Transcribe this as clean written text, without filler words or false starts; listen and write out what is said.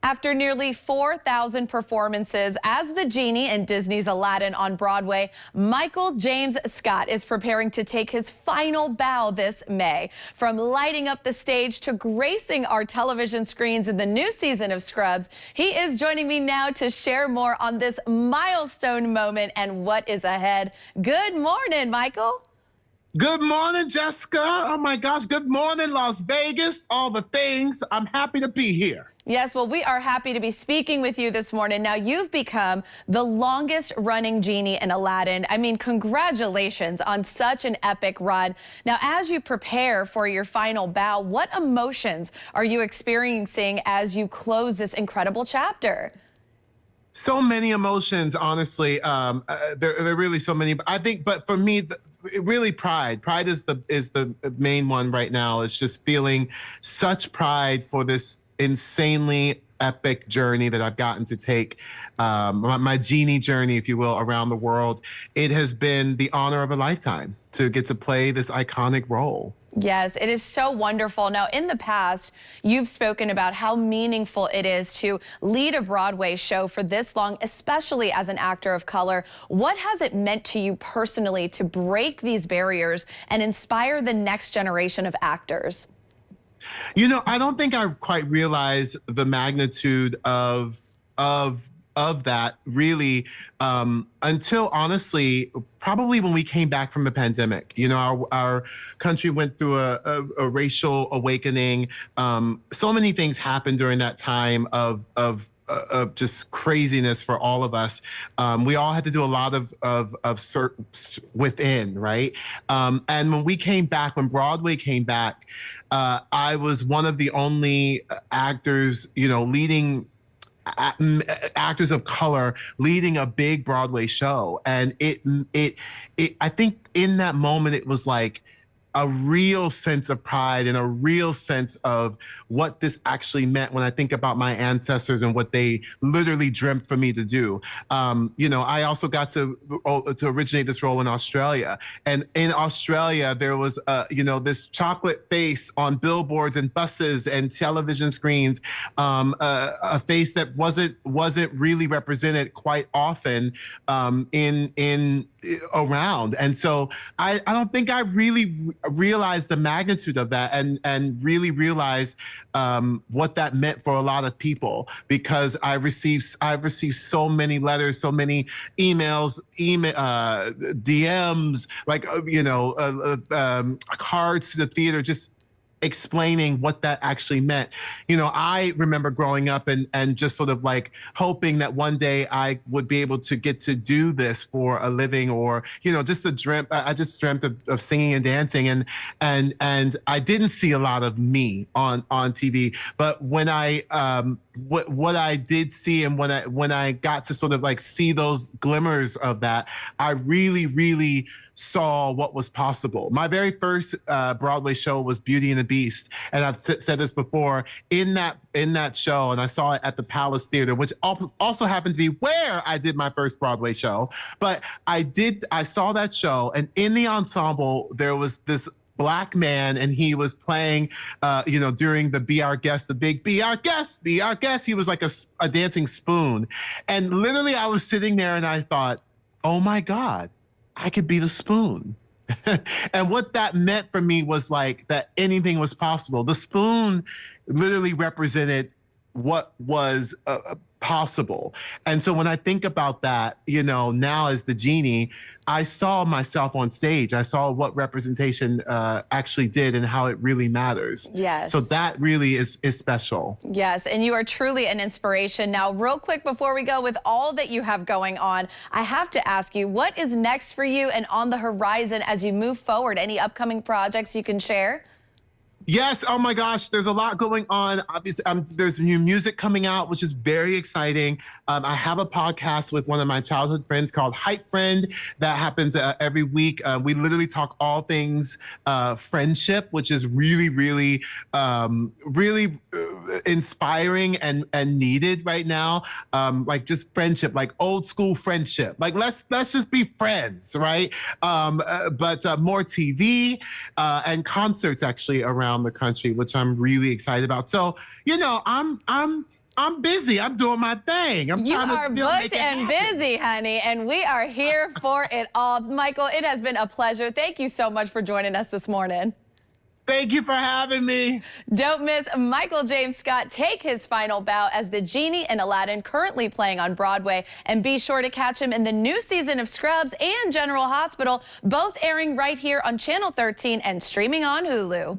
After nearly 4,000 performances as the Genie in Disney's Aladdin on Broadway, Michael James Scott is preparing to take his final bow this May. From lighting up the stage to gracing our television screens in the new season of Scrubs, he is joining me now to share more on this milestone moment and what is ahead. Good morning, Michael. Good morning, Jessica. Oh my gosh, good morning, Las Vegas, all the things. I'm happy to be here. Yes, well, we are happy to be speaking with you this morning. Now, you've become the longest running Genie in Aladdin. I mean, congratulations on such an epic run. Now, as you prepare for your final bow, what emotions are you experiencing as you close this incredible chapter? So many emotions, honestly. There are really so many. I think, but for me, really pride. Pride is the main one right now. It's just feeling such pride for this insanely epic journey that I've gotten to take, my Genie journey, if you will, around the world. It has been the honor of a lifetime to get to play this iconic role. Yes, it is so wonderful. Now, in the past, you've spoken about how meaningful it is to lead a Broadway show for this long, especially as an actor of color. What has it meant to you personally to break these barriers and inspire the next generation of actors? You know, I don't think I quite realized the magnitude of that really until honestly probably when we came back from the pandemic. You know, our country went through a racial awakening. So many things happened during that time of just craziness for all of us. We all had to do a lot of search within, right? And when we came back, when Broadway came back, I was one of the only actors, you know, leading actors of color leading a big Broadway show. And I think in that moment, it was like a real sense of pride and a real sense of what this actually meant when I think about my ancestors and what they literally dreamt for me to do. You know, I also got to originate this role in Australia. And in Australia, there was, you know, this chocolate face on billboards and buses and television screens, a face that wasn't really represented quite often in around. And so I don't think I really realized the magnitude of that and really realized what that meant for a lot of people, because I've received so many letters, so many emails, DMs, like, you know, cards to the theater, just explaining what that actually meant. You know, I remember growing up and just sort of like hoping that one day I would be able to get to do this for a living, or, you know, just I just dreamt of singing and dancing, and I didn't see a lot of me on TV. But when what I did see, and when I got to sort of like see those glimmers of that, I really saw what was possible. My very first Broadway show was Beauty and the Beast, and I've said this before, in that show, and I saw it at the Palace Theater, which also happened to be where I did my first Broadway show. But I saw that show, and in the ensemble there was this Black man, and he was playing, you know, during the Be Our Guest, the big Be Our Guest, Be Our Guest. He was like a dancing spoon. And literally I was sitting there and I thought, oh my God, I could be the spoon. And what that meant for me was like that anything was possible. The spoon literally represented what was possible. And so when I think about that, you know, now as the Genie, I saw myself on stage. I saw what representation actually did and how it really matters. Yes. So that really is special. Yes, and you are truly an inspiration. Now, real quick before we go, with all that you have going on, I have to ask you, what is next for you and on the horizon as you move forward? Any upcoming projects you can share? Yes, oh my gosh, there's a lot going on. Obviously, there's new music coming out, which is very exciting. I have a podcast with one of my childhood friends called Hype Friend that happens every week. We literally talk all things friendship, which is really inspiring and needed right now. Like just friendship, like old school friendship. Like let's just be friends, right? But more TV and concerts actually around the country, which I'm really excited about. So, you know, I'm I'm busy. I'm doing my thing. I'm You trying to are make booked it and happen. busy, honey, and we are here for it all. Michael, it has been a pleasure. Thank you so much for joining us this morning. Thank you for having me. Don't miss Michael James Scott take his final bow as the Genie in Aladdin, currently playing on Broadway. And be sure to catch him in the new season of Scrubs and General Hospital, both airing right here on Channel 13 and streaming on Hulu.